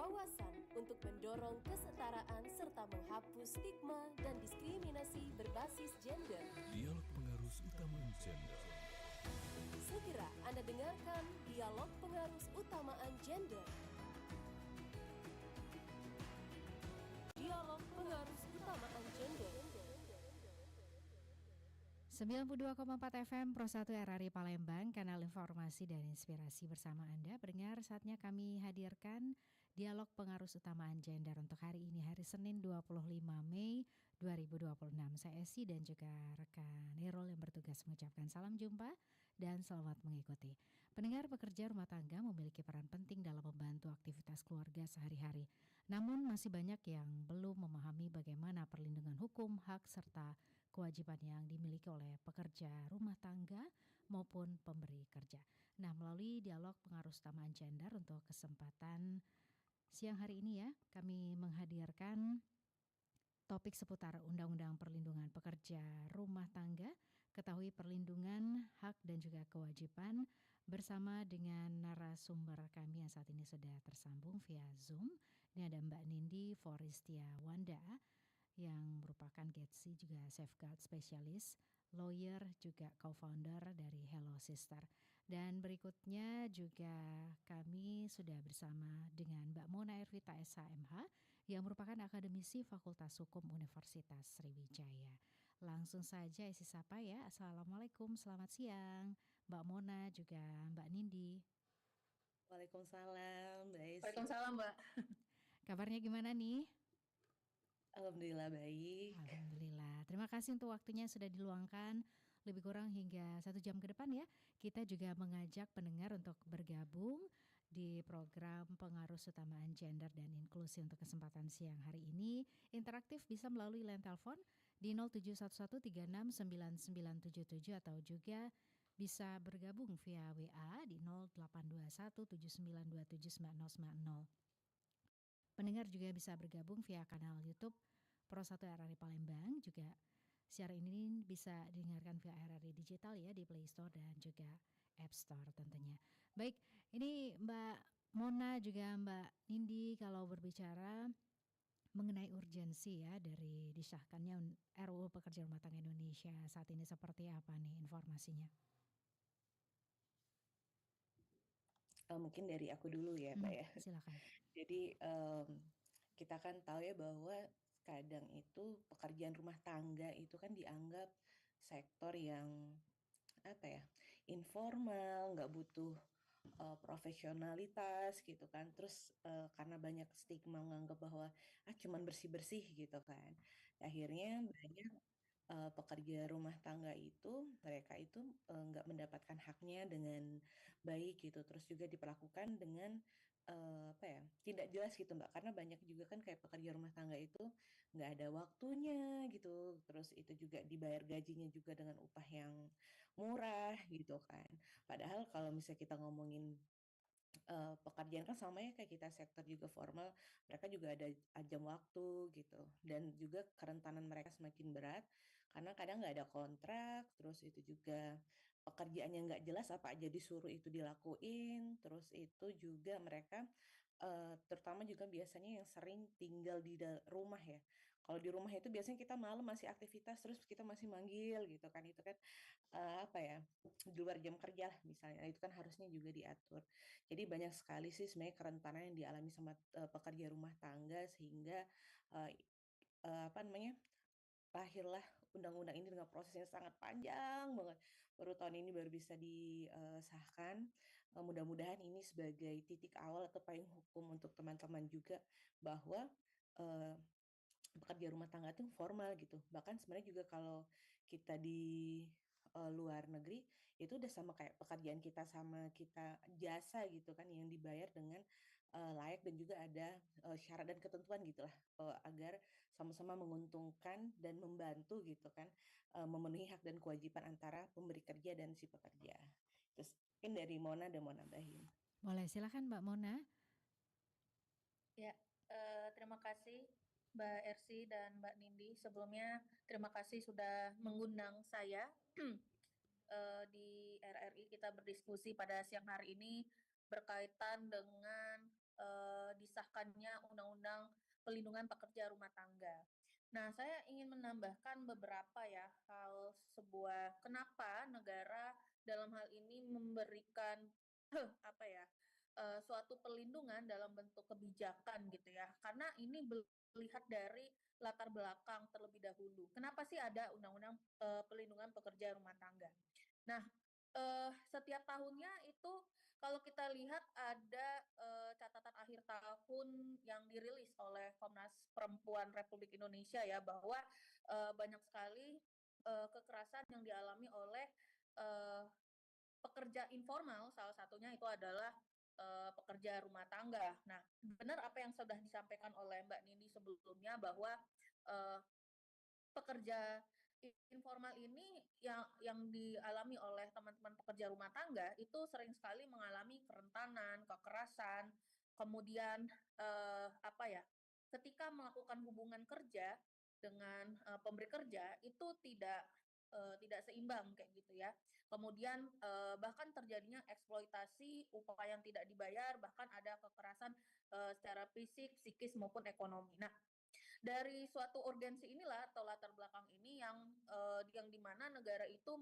wawasan untuk mendorong kesetaraan serta menghapus stigma dan diskriminasi berbasis gender. Dialog Pengarus Utamaan Gender. Segera Anda dengarkan Dialog Pengarus Utamaan Gender. Dialog Pengarus Utamaan Gender. 92,4 FM Pro 1 RRI Palembang, kanal informasi dan inspirasi bersama Anda. Pendengar, saatnya kami hadirkan Dialog Pengarus Utamaan Gender untuk hari ini, hari Senin 25 Mei 2026. Saya Esi dan juga rekan Nirul yang bertugas mengucapkan salam jumpa dan selamat mengikuti. Pendengar, pekerja rumah tangga memiliki peran penting dalam membantu aktivitas keluarga sehari-hari. Namun masih banyak yang belum memahami bagaimana perlindungan hukum, hak, serta kewajiban yang dimiliki oleh pekerja rumah tangga maupun pemberi kerja. Nah, melalui dialog pengarus utamaan gender untuk kesempatan siang hari ini ya, kami menghadirkan topik seputar Undang-Undang Perlindungan Pekerja Rumah Tangga, ketahui perlindungan hak dan juga kewajiban, bersama dengan narasumber kami yang saat ini sudah tersambung via Zoom. Ini ada Mbak Nindi Foristia Wanda, yang merupakan GETSI juga Safeguard Specialist, lawyer juga co-founder dari Hello Sister. Dan berikutnya juga kami sudah bersama dengan Mbak Mona Ervita SHMH yang merupakan akademisi Fakultas Hukum Universitas Sriwijaya. Langsung saja isi sapa ya. Assalamualaikum, selamat siang Mbak Mona juga Mbak Nindi. Waalaikumsalam, Mbak Esi. Waalaikumsalam, Mbak. Kabarnya gimana nih? Alhamdulillah baik. Alhamdulillah. Terima kasih untuk waktunya sudah diluangkan lebih kurang hingga 1 jam ke depan ya. Kita juga mengajak pendengar untuk bergabung di program Pengarus Utamaan Gender dan Inklusi untuk kesempatan siang hari ini. Interaktif bisa melalui line telepon di 0711369977 atau juga bisa bergabung via WA di 082179279090. Pendengar juga bisa bergabung via kanal YouTube Pro 1 RRI Palembang. Juga siaran ini bisa didengarkan via RRI Digital ya di Play Store dan juga App Store tentunya. Baik, ini Mbak Mona juga Mbak Nindi, kalau berbicara mengenai urgensi ya dari disahkannya RUU Pekerja Rumah Tangga Indonesia saat ini, seperti apa nih informasinya? Mungkin dari aku dulu ya, Mbak ya. Silakan. Jadi kita kan tahu ya bahwa kadang itu pekerjaan rumah tangga itu kan dianggap sektor yang informal, nggak butuh profesionalitas gitu kan. Terus karena banyak stigma menganggap bahwa cuman bersih-bersih gitu kan. Akhirnya banyak pekerja rumah tangga itu mereka itu nggak mendapatkan haknya dengan baik gitu, terus juga diperlakukan dengan tidak jelas gitu Mbak, karena banyak juga kan kayak pekerja rumah tangga itu nggak ada waktunya gitu, terus itu juga dibayar gajinya juga dengan upah yang murah gitu kan. Padahal kalau misalnya kita ngomongin pekerjaan kan sama ya kayak kita sektor juga formal, mereka juga ada jam waktu gitu, dan juga kerentanan mereka semakin berat karena kadang nggak ada kontrak, terus itu juga pekerjaannya nggak jelas, apa aja disuruh itu dilakuin, terus itu juga mereka terutama juga biasanya yang sering tinggal di rumah ya. Kalau di rumah itu biasanya kita malam masih aktivitas, terus kita masih manggil gitu kan, itu kan di luar jam kerja lah misalnya. Nah, itu kan harusnya juga diatur. Jadi banyak sekali sih sebenarnya kerentanan yang dialami sama pekerja rumah tangga, sehingga uh, lahirlah undang-undang ini dengan proses yang sangat panjang banget. Baru tahun ini baru bisa disahkan. Mudah-mudahan ini sebagai titik awal atau payung hukum untuk teman-teman juga bahwa uh, pekerja rumah tangga itu formal gitu. Bahkan sebenarnya juga kalau kita di luar negeri itu udah sama kayak pekerjaan kita, sama kita jasa gitu kan, yang dibayar dengan layak, dan juga ada syarat dan ketentuan gitulah agar sama-sama menguntungkan dan membantu gitu kan, memenuhi hak dan kewajiban antara pemberi kerja dan si pekerja. Terus mungkin dari Mona dan Mona Bahim. Boleh, silakan Mbak Mona. Ya, terima kasih Mbak Ersi dan Mbak Nindi. Sebelumnya terima kasih sudah mengundang saya di RRI. Kita berdiskusi pada siang hari ini berkaitan dengan disahkan disahkannya Undang-Undang Pelindungan Pekerja Rumah Tangga. Nah, saya ingin menambahkan beberapa ya hal kenapa negara dalam hal ini memberikan apa ya suatu perlindungan dalam bentuk kebijakan gitu ya. Karena ini melihat dari latar belakang terlebih dahulu. Kenapa sih ada Undang-Undang Pelindungan Pekerja Rumah Tangga? Nah, setiap tahunnya itu kalau kita lihat ada catatan akhir tahun yang dirilis oleh Komnas Perempuan Republik Indonesia ya bahwa banyak sekali kekerasan yang dialami oleh uh, pekerja informal, salah satunya itu adalah pekerja rumah tangga. Nah, benar apa yang sudah disampaikan oleh Mbak Nindi sebelumnya bahwa uh, pekerja informal ini yang dialami oleh teman-teman pekerja rumah tangga itu sering sekali mengalami kerentanan, kekerasan, kemudian ketika melakukan hubungan kerja dengan pemberi kerja itu tidak seimbang kayak gitu ya. Kemudian bahkan terjadinya eksploitasi, upah yang tidak dibayar, bahkan ada kekerasan secara fisik, psikis maupun ekonomi. Nah, dari suatu urgensi inilah atau latar belakang ini yang dimana negara itu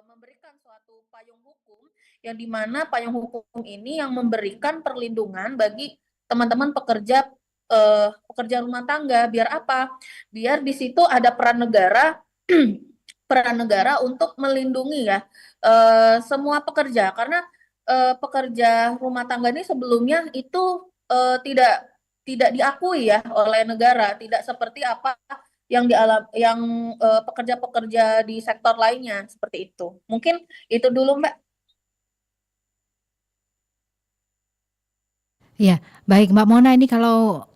memberikan suatu payung hukum yang dimana payung hukum ini yang memberikan perlindungan bagi teman-teman pekerja rumah tangga. Biar apa? Biar di situ ada peran negara peran negara untuk melindungi ya semua pekerja karena pekerja rumah tangga ini sebelumnya itu tidak diakui ya oleh negara, tidak seperti apa yang pekerja-pekerja di sektor lainnya seperti itu. Mungkin itu dulu Mbak. Ya, baik Mbak Mona, ini kalau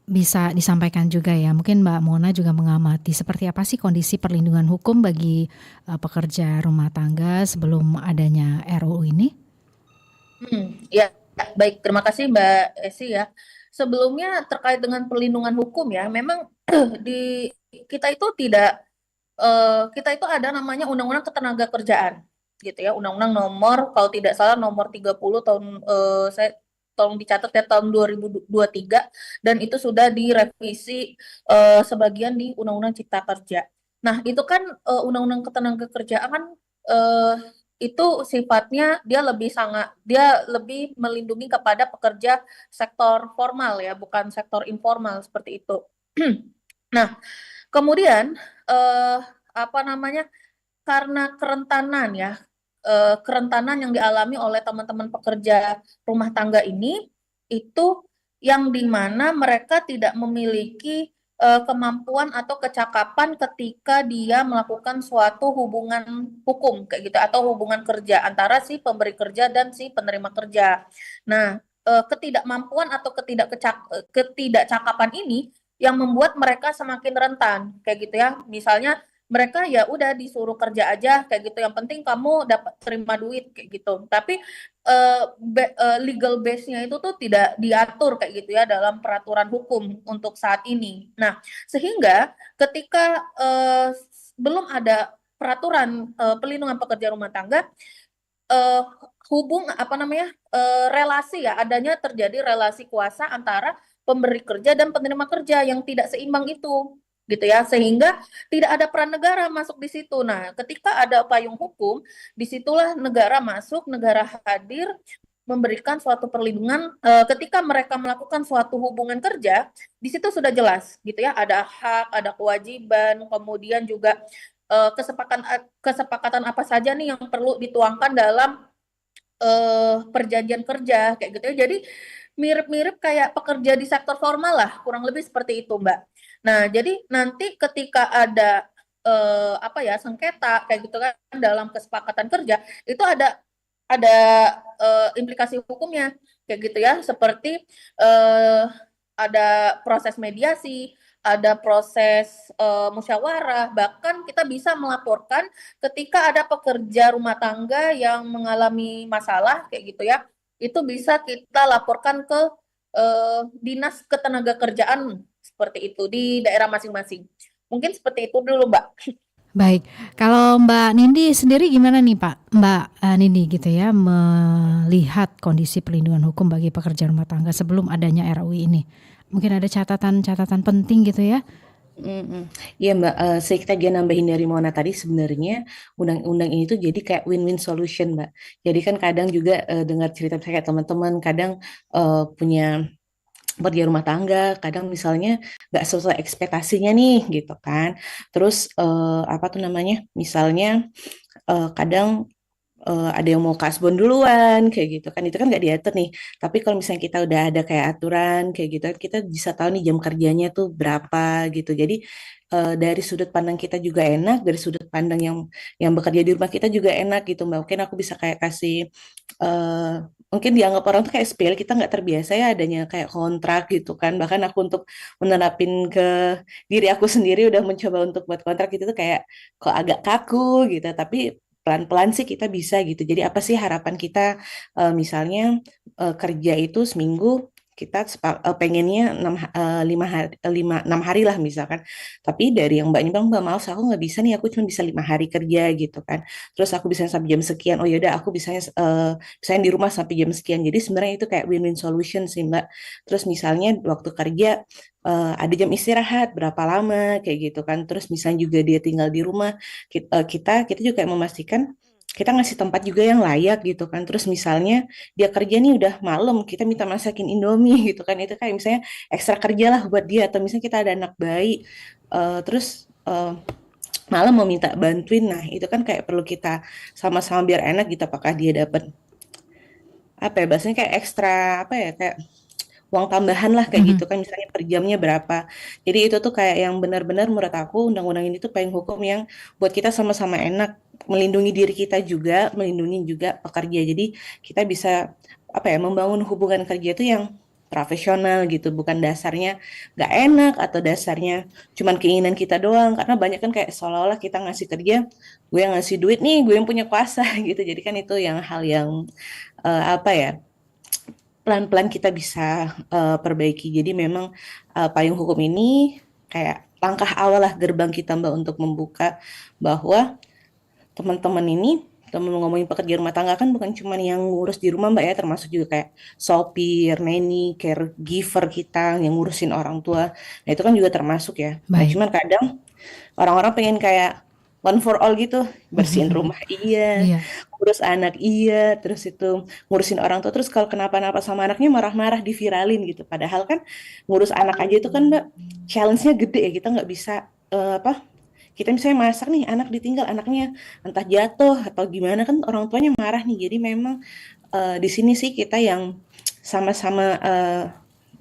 bisa disampaikan juga ya, mungkin Mbak Mona juga mengamati seperti apa sih kondisi perlindungan hukum bagi pekerja rumah tangga sebelum adanya RUU ini? Ya, baik, terima kasih Mbak Esi ya. Sebelumnya terkait dengan perlindungan hukum ya, memang di kita itu kita itu ada namanya Undang-Undang Ketenagakerjaan gitu ya, Undang-Undang nomor kalau tidak salah nomor 30 tahun saya tolong dicatat ya tahun 2023 dan itu sudah direvisi sebagian di Undang-Undang Cipta Kerja. Nah, itu kan Undang-Undang Ketenagakerjaan kan itu sifatnya dia lebih melindungi kepada pekerja sektor formal ya, bukan sektor informal seperti itu. Nah, kemudian karena kerentanan yang dialami oleh teman-teman pekerja rumah tangga ini itu yang dimana mereka tidak memiliki kemampuan atau kecakapan ketika dia melakukan suatu hubungan hukum kayak gitu atau hubungan kerja antara si pemberi kerja dan si penerima kerja. Nah, ketidakmampuan atau ketidakcakapan ini yang membuat mereka semakin rentan kayak gitu ya. Misalnya mereka ya udah disuruh kerja aja kayak gitu, yang penting kamu dapat terima duit kayak gitu, tapi legal base-nya itu tuh tidak diatur kayak gitu ya dalam peraturan hukum untuk saat ini. Nah, sehingga ketika belum ada peraturan pelindungan pekerja rumah tangga, relasi ya, terjadi relasi kuasa antara pemberi kerja dan penerima kerja yang tidak seimbang itu gitu ya, sehingga tidak ada peran negara masuk di situ. Nah, ketika ada payung hukum, disitulah negara masuk, negara hadir memberikan suatu perlindungan ketika mereka melakukan suatu hubungan kerja, di situ sudah jelas gitu ya, ada hak, ada kewajiban, kemudian juga kesepakatan apa saja nih yang perlu dituangkan dalam perjanjian kerja kayak gitu ya. Jadi mirip-mirip kayak pekerja di sektor formal lah, kurang lebih seperti itu, Mbak. Nah, jadi nanti ketika ada sengketa kayak gitu kan dalam kesepakatan kerja, itu ada implikasi hukumnya kayak gitu ya, seperti ada proses mediasi, ada proses musyawarah, bahkan kita bisa melaporkan ketika ada pekerja rumah tangga yang mengalami masalah kayak gitu ya, itu bisa kita laporkan ke dinas ketenagakerjaan seperti itu di daerah masing-masing. Mungkin seperti itu dulu, Mbak. Baik, kalau Mbak Nindi sendiri gimana nih Pak, Mbak Nindi gitu ya, melihat kondisi perlindungan hukum bagi pekerja rumah tangga sebelum adanya RUU ini? Mungkin ada catatan-catatan penting gitu ya? Iya Mbak, sedikit aja nambahin dari Mona tadi sebenarnya undang-undang ini tuh jadi kayak win-win solution Mbak. Jadi kan kadang juga dengar cerita saya kayak teman-teman kadang punya pekerja rumah tangga, kadang misalnya nggak sesuai ekspektasinya nih gitu kan. Terus apa tuh namanya? Misalnya kadang ada yang mau kasbon duluan kayak gitu kan itu kan nggak diatur nih tapi kalau misalnya kita udah ada kayak aturan kayak gitu kita bisa tahu nih jam kerjanya tuh berapa gitu jadi dari sudut pandang kita juga enak dari sudut pandang yang bekerja di rumah kita juga enak gitu Mbak mungkin aku bisa kayak kasih eh, mungkin dianggap orang tuh kayak sepele kita nggak terbiasa ya adanya kayak kontrak gitu kan bahkan aku untuk menerapin ke diri aku sendiri udah mencoba untuk buat kontrak itu tuh kayak kok agak kaku gitu tapi pelan-pelan sih kita bisa gitu. Jadi apa sih harapan kita misalnya kerja itu seminggu kita pengennya 6 hari lah misalkan. Tapi dari yang mbaknya bilang, Mbak maaf aku nggak bisa nih, aku cuma bisa 5 hari kerja gitu kan. Terus aku bisa sampai jam sekian. Oh yaudah aku bisanya di rumah sampai jam sekian. Jadi sebenarnya itu kayak win-win solution sih Mbak. Terus misalnya waktu kerja ada jam istirahat berapa lama kayak gitu kan. Terus misalnya juga dia tinggal di rumah kita juga kayak memastikan kita ngasih tempat juga yang layak gitu kan. Terus misalnya dia kerja nih udah malam, kita minta masakin Indomie gitu kan. Itu kayak misalnya ekstra kerja lah buat dia. Atau misalnya kita ada anak bayi, terus malam mau minta bantuin. Nah itu kan kayak perlu kita sama-sama biar enak gitu. Apakah dia dapat apa ya bahasanya kayak ekstra apa ya kayak uang tambahan lah kayak gitu kan misalnya per jamnya berapa. Jadi itu tuh kayak yang benar-benar menurut aku undang-undang ini tuh payung hukum yang buat kita sama-sama enak melindungi diri kita juga, melindungi juga pekerja. Jadi kita bisa apa ya membangun hubungan kerja itu yang profesional gitu, bukan dasarnya nggak enak atau dasarnya cuman keinginan kita doang. Karena banyak kan kayak seolah-olah kita ngasih kerja, gue yang ngasih duit nih, gue yang punya kuasa gitu. Jadi kan itu yang hal yang apa ya pelan-pelan kita bisa perbaiki. Jadi memang payung hukum ini kayak langkah awal lah gerbang kita Mbak untuk membuka bahwa teman-teman ini teman ngomongin pekerja rumah tangga kan bukan cuma yang ngurus di rumah Mbak ya termasuk juga kayak sopir, nanny, caregiver kita yang ngurusin orang tua. Nah itu kan juga termasuk ya. Nah Baik. cuman kadang orang-orang pengen kayak one for all gitu, bersihin rumah iya, Iya. ngurus anak iya, terus itu ngurusin orang tua, terus kalau kenapa-napa sama anaknya marah-marah diviralin gitu. Padahal kan ngurus anak aja itu kan Mbak challenge-nya gede ya, kita nggak bisa kita misalnya masak nih, anak ditinggal, anaknya entah jatuh atau gimana kan orang tuanya marah nih. Jadi memang di sini sih kita yang sama-sama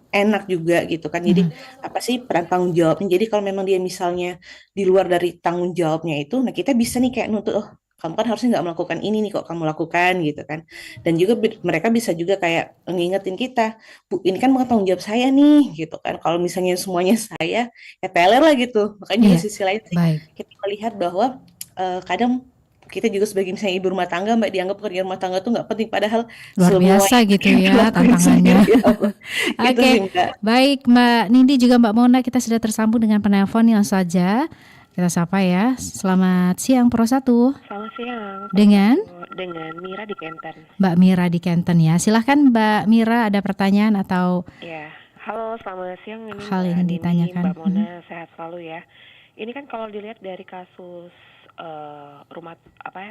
enak juga gitu kan. Jadi apa sih peran tanggung jawabnya. Jadi kalau memang dia misalnya di luar dari tanggung jawabnya itu, nah kita bisa nih kayak nuntut, oh kamu kan harusnya nggak melakukan ini nih kok kamu lakukan gitu kan. Dan juga mereka bisa juga kayak ngingetin kita, Bu, ini kan bukan tanggung jawab saya nih gitu kan. Kalau misalnya semuanya saya, ya teler lah gitu. Makanya juga Iya. sisi lain sih Baik. kita melihat bahwa kadang kita juga sebagai misalnya ibu rumah tangga Mbak dianggap pekerja rumah tangga tuh nggak penting padahal Luar semua biasa yang gitu kita ya lakuin tantangannya. sendiri apa. Gitu Oke, sih Mbak. baik Mbak Nindi juga Mbak Mona, kita sudah tersambung dengan penelpon yang saja. Kita sapa ya. Selamat siang Pro 1. Selamat siang. Dengan Mira di Kenten. Mbak Mira di Kenten ya. Silahkan Mbak Mira, ada pertanyaan atau Ya, halo selamat siang. Ini hal Mbak yang Nini, ditanyakan? Mbak Mona, sehat selalu ya. Ini kan kalau dilihat dari kasus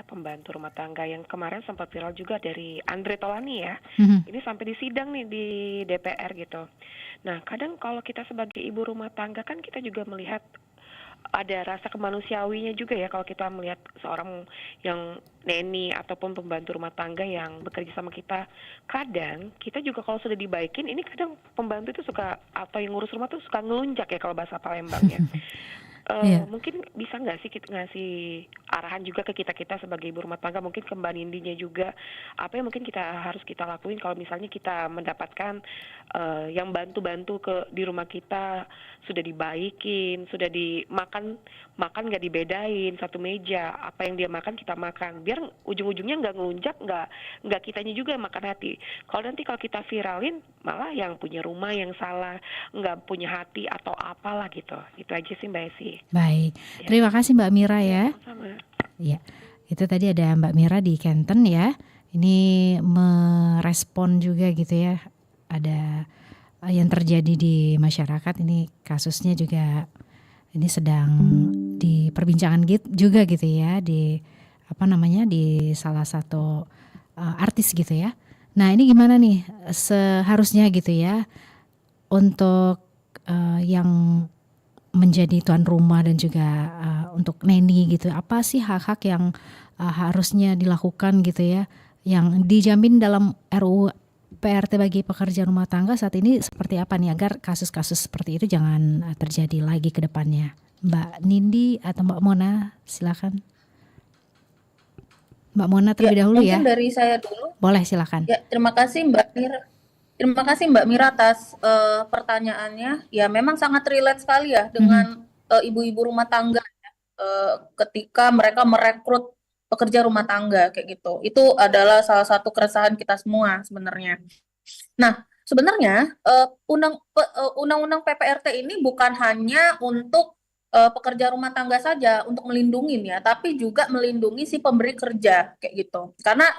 pembantu rumah tangga yang kemarin sempat viral juga dari Andre Tolani ya. Ini sampai disidang nih di DPR gitu. Nah, kadang kalau kita sebagai ibu rumah tangga kan kita juga melihat ada rasa kemanusiawinya juga ya kalau kita melihat seorang yang neni ataupun pembantu rumah tangga yang bekerja sama kita. Kadang kita juga kalau sudah dibaikin, ini kadang pembantu itu suka atau yang ngurus rumah tuh suka ngelunjak ya kalau bahasa Palembang ya. Iya. Mungkin bisa nggak sih kita ngasih arahan juga ke kita sebagai ibu rumah tangga, mungkin ke Mbak Nindinya juga, apa yang mungkin kita harus kita lakuin kalau misalnya kita mendapatkan yang bantu-bantu di rumah kita sudah dibaikin, sudah dimakan nggak dibedain satu meja, apa yang dia makan kita makan, biar ujung-ujungnya nggak ngelunjak, nggak kitanya juga yang makan hati. Kalau kita viralin malah yang punya rumah yang salah, nggak punya hati atau apalah gitu. Itu aja sih Mbak Esi. Baik, Ya, terima kasih Mbak Mira ya. sama. Ya, itu tadi ada Mbak Mira di Kenten ya. Ini merespon juga gitu ya. Ada yang terjadi di masyarakat, ini kasusnya juga ini sedang diperbincangkan juga gitu ya di di salah satu artis gitu ya. Nah, ini gimana nih seharusnya gitu ya untuk yang menjadi tuan rumah dan juga untuk neni gitu, apa sih hak-hak yang harusnya dilakukan gitu ya, yang dijamin dalam RUU PRT bagi pekerja rumah tangga saat ini seperti apa nih agar kasus-kasus seperti itu jangan terjadi lagi ke depannya. Mbak Nindi atau Mbak Mona, silakan. Mbak Mona terlebih dahulu ya. Mungkin dari saya dulu. Boleh, silakan. Ya, terima kasih Mbak Mira. Terima kasih Mbak Mira atas pertanyaannya. Ya, memang sangat relate sekali ya dengan ibu-ibu rumah tangga ya. Ketika mereka merekrut pekerja rumah tangga kayak gitu. Itu adalah salah satu keresahan kita semua sebenarnya. Nah, sebenarnya undang-undang PPRT ini bukan hanya untuk pekerja rumah tangga saja untuk melindungi ya, tapi juga melindungi si pemberi kerja kayak gitu. Karena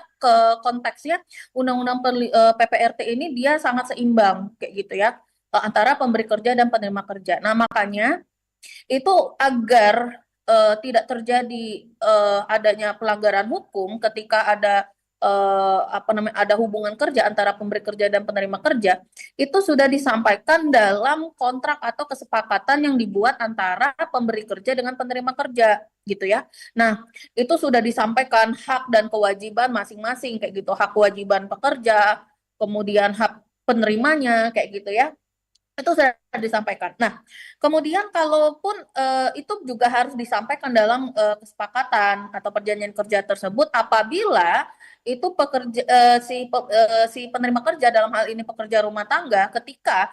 konteksnya undang-undang PPRT ini dia sangat seimbang kayak gitu ya, antara pemberi kerja dan penerima kerja. Nah, makanya itu agar tidak terjadi adanya pelanggaran hukum ketika ada ada hubungan kerja antara pemberi kerja dan penerima kerja, itu sudah disampaikan dalam kontrak atau kesepakatan yang dibuat antara pemberi kerja dengan penerima kerja gitu ya. Nah, itu sudah disampaikan hak dan kewajiban masing-masing kayak gitu, hak kewajiban pekerja, kemudian hak penerimanya kayak gitu ya. Itu sudah disampaikan. Nah, kemudian kalaupun itu juga harus disampaikan dalam kesepakatan atau perjanjian kerja tersebut apabila itu si penerima kerja dalam hal ini pekerja rumah tangga ketika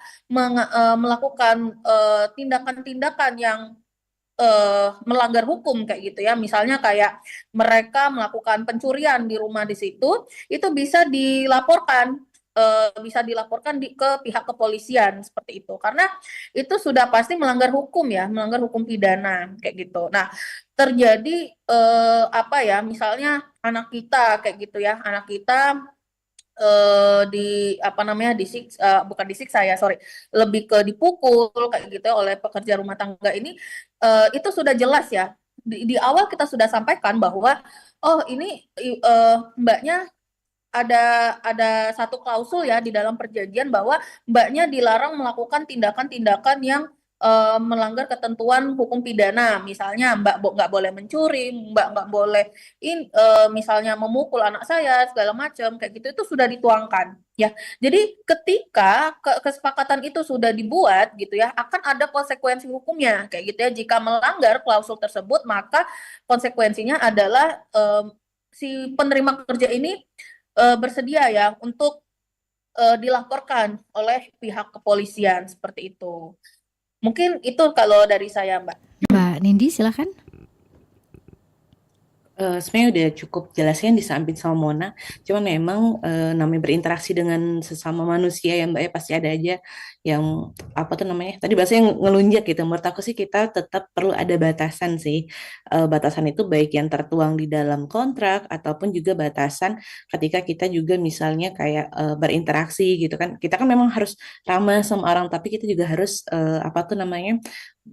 melakukan tindakan-tindakan yang melanggar hukum kayak gitu ya, misalnya kayak mereka melakukan pencurian di rumah di situ, itu bisa dilaporkan ke pihak kepolisian seperti itu, karena itu sudah pasti melanggar hukum ya, melanggar hukum pidana kayak gitu. Nah, terjadi misalnya anak kita kayak gitu ya, anak kita bukan disiksa ya, lebih ke dipukul kayak gitu ya oleh pekerja rumah tangga ini, itu sudah jelas ya di awal kita sudah sampaikan bahwa ini mbaknya ada satu klausul ya di dalam perjanjian bahwa mbaknya dilarang melakukan tindakan-tindakan yang melanggar ketentuan hukum pidana. Misalnya mbak nggak boleh mencuri, mbak nggak boleh misalnya memukul anak saya segala macam kayak gitu, itu sudah dituangkan ya. Jadi ketika kesepakatan itu sudah dibuat gitu ya, akan ada konsekuensi hukumnya kayak gitu ya. Jika melanggar klausul tersebut, maka konsekuensinya adalah si penerima kerja ini bersedia ya untuk dilaporkan oleh pihak kepolisian seperti itu. Mungkin itu kalau dari saya, Mbak. Mbak Nindi, silakan. Sebenarnya udah cukup jelasnya disamping sama Mona. Cuma memang namanya berinteraksi dengan sesama manusia ya Mbak ya, pasti ada aja yang tadi bahasanya ngelunjak gitu. Menurut aku sih kita tetap perlu ada batasan sih. Batasan itu baik yang tertuang di dalam kontrak ataupun juga batasan ketika kita juga misalnya kayak berinteraksi gitu kan. Kita kan memang harus ramah sama orang, tapi kita juga harus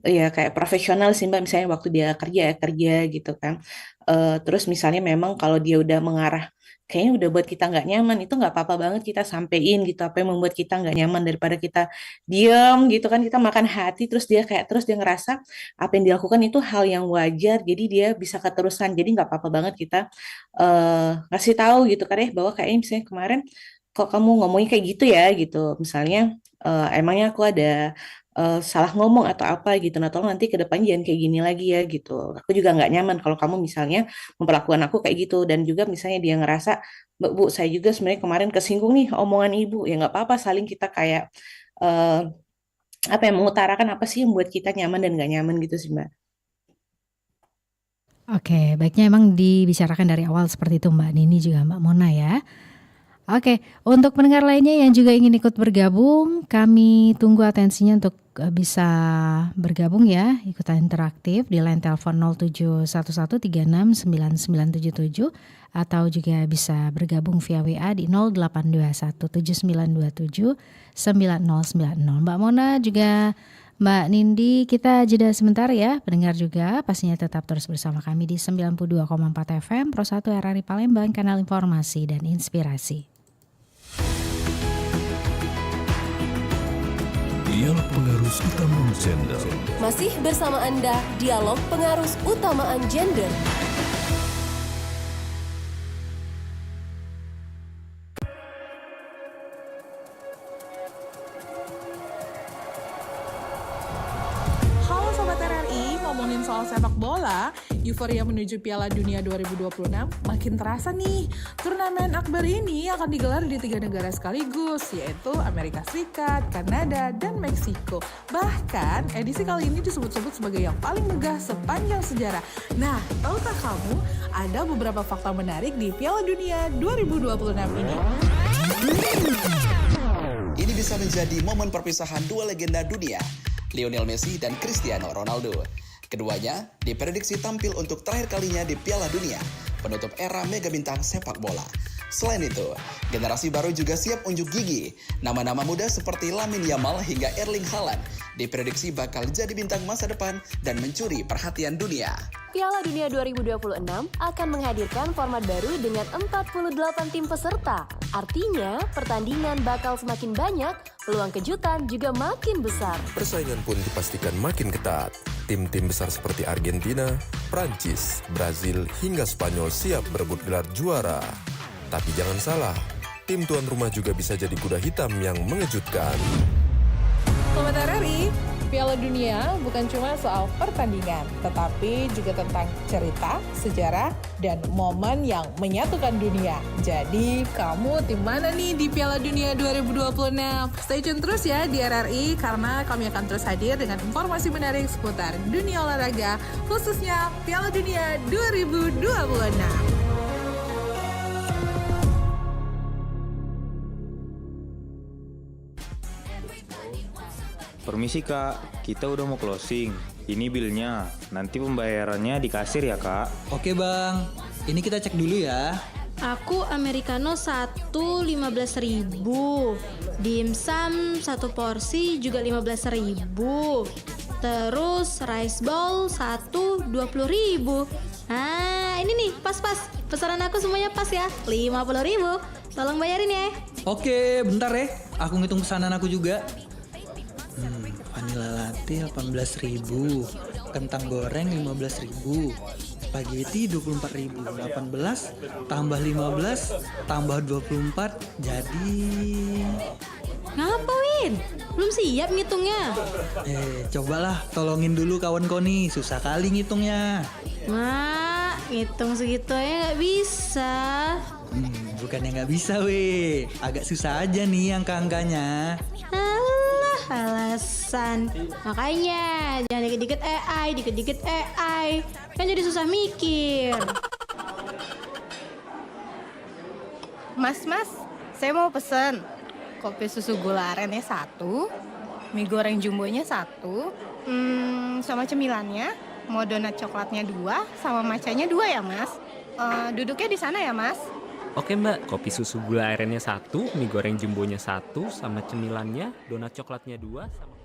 ya kayak profesional sih Mbak, misalnya waktu dia kerja gitu kan. Terus misalnya memang kalau dia udah mengarah kayaknya udah buat kita nggak nyaman, itu nggak apa-apa banget kita sampein gitu apa yang membuat kita nggak nyaman, daripada kita diem gitu kan, kita makan hati terus dia ngerasa apa yang dilakukan itu hal yang wajar, jadi dia bisa keterusan. Jadi nggak apa-apa banget kita ngasih tahu gitu kan bahwa kayaknya misalnya kemarin kok kamu ngomongnya kayak gitu ya gitu, misalnya emangnya aku ada salah ngomong atau apa gitu, nah tolong nanti ke depannya jangan kayak gini lagi ya gitu, aku juga nggak nyaman kalau kamu misalnya memperlakukan aku kayak gitu. Dan juga misalnya dia ngerasa, Bu, saya juga sebenarnya kemarin kesinggung nih omongan ibu, ya nggak apa-apa, saling kita kayak mengutarakan apa sih yang buat kita nyaman dan nggak nyaman gitu sih Mbak. Oke, baiknya emang dibicarakan dari awal seperti itu Mbak Nini juga Mbak Mona ya. Oke, untuk pendengar lainnya yang juga ingin ikut bergabung, kami tunggu atensinya untuk bisa bergabung ya, ikutan interaktif di line telepon 0711369977 atau juga bisa bergabung via WA di 082179279090. Mbak Mona juga Mbak Nindi, kita jeda sebentar ya. Pendengar juga pastinya tetap terus bersama kami di 92,4 FM Pro 1 RRI Palembang, kanal informasi dan inspirasi. Dialog Pengarus Utamaan Gender. Masih bersama Anda, Dialog Pengarus Utamaan Gender. Halo Sobat RRI, ngomongin soal sepak bola, euforia menuju Piala Dunia 2026 makin terasa nih. Turnamen akbar ini akan digelar di 3 negara sekaligus, yaitu Amerika Serikat, Kanada, dan Meksiko. Bahkan, edisi kali ini disebut-sebut sebagai yang paling megah sepanjang sejarah. Nah, tahukah kamu ada beberapa fakta menarik di Piala Dunia 2026 ini? Ini bisa menjadi momen perpisahan dua legenda dunia, Lionel Messi dan Cristiano Ronaldo. Keduanya diprediksi tampil untuk terakhir kalinya di Piala Dunia, penutup era mega bintang sepak bola. Selain itu, generasi baru juga siap unjuk gigi. Nama-nama muda seperti Lamine Yamal hingga Erling Haaland diprediksi bakal jadi bintang masa depan dan mencuri perhatian dunia. Piala Dunia 2026 akan menghadirkan format baru dengan 48 tim peserta. Artinya, pertandingan bakal semakin banyak, peluang kejutan juga makin besar. Persaingan pun dipastikan makin ketat. Tim-tim besar seperti Argentina, Prancis, Brazil, hingga Spanyol siap berebut gelar juara. Tapi jangan salah, tim tuan rumah juga bisa jadi kuda hitam yang mengejutkan. Sobat RRI, Piala Dunia bukan cuma soal pertandingan, tetapi juga tentang cerita, sejarah, dan momen yang menyatukan dunia. Jadi, kamu tim mana nih di Piala Dunia 2026? Stay tune terus ya di RRI, karena kami akan terus hadir dengan informasi menarik seputar dunia olahraga, khususnya Piala Dunia 2026. Permisi kak, kita udah mau closing. Ini bilnya, nanti pembayarannya di kasir ya kak. Oke bang, ini kita cek dulu ya. Aku americano 15.000, dimsum 1 porsi juga 15.000. Terus rice bowl 1 20.000. Ah, ini nih pas-pas. Pesanan aku semuanya pas ya, 50.000. Tolong bayarin ya. Oke, bentar ya. Aku ngitung pesanan aku juga. Vanilla latte 18.000, kentang goreng 15.000, spaghetti 24.000, 18 tambah 15 tambah 24 jadi... Ngapa Win? Belum siap ngitungnya? Cobalah tolongin dulu kawan kau nih, susah kali ngitungnya. Mak, ngitung segitu aja gak bisa. Bukannya gak bisa weh, agak susah aja nih angka-angkanya. Alasan. Makanya jangan dikit-dikit AI, kan jadi susah mikir. Mas, saya mau pesen kopi susu gula arennya 1, mie goreng jumbonya 1, sama cemilannya, mau donat coklatnya 2, sama matchanya 2 ya mas. Duduknya di sana ya mas. Oke mbak, kopi susu gula arennya 1, mie goreng jumbonya 1, sama cemilannya, donat coklatnya 2, sama...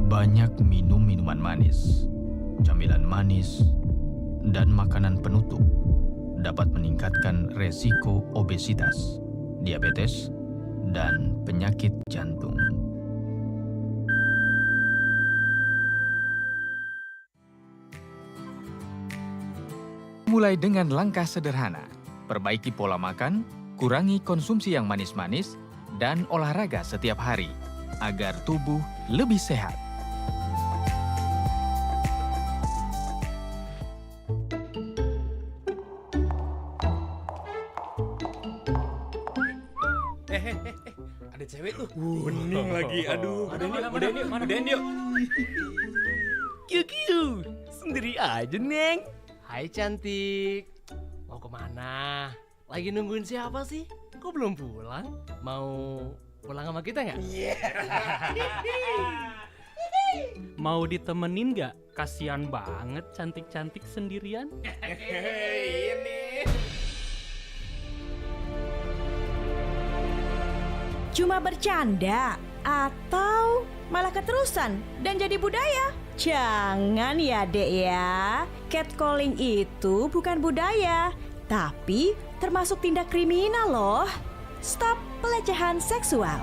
Banyak minum minuman manis, camilan manis, dan makanan penutup dapat meningkatkan resiko obesitas, diabetes, dan penyakit jantung. Mulai dengan langkah sederhana, perbaiki pola makan, kurangi konsumsi yang manis-manis, dan olahraga setiap hari, agar tubuh lebih sehat. Ada cewek tuh, bening lagi, aduh, udahin yuk. Kiu, sendiri aja, Neng. Hai cantik. Mau kemana? Lagi nungguin siapa sih? Kok belum pulang? Mau pulang sama kita nggak? Mau ditemenin nggak? Kasian banget cantik-cantik sendirian. Ini. Cuma bercanda atau malah keterusan dan jadi budaya? Jangan ya dek ya. Catcalling itu bukan budaya, tapi termasuk tindak kriminal loh. Stop pelecehan seksual.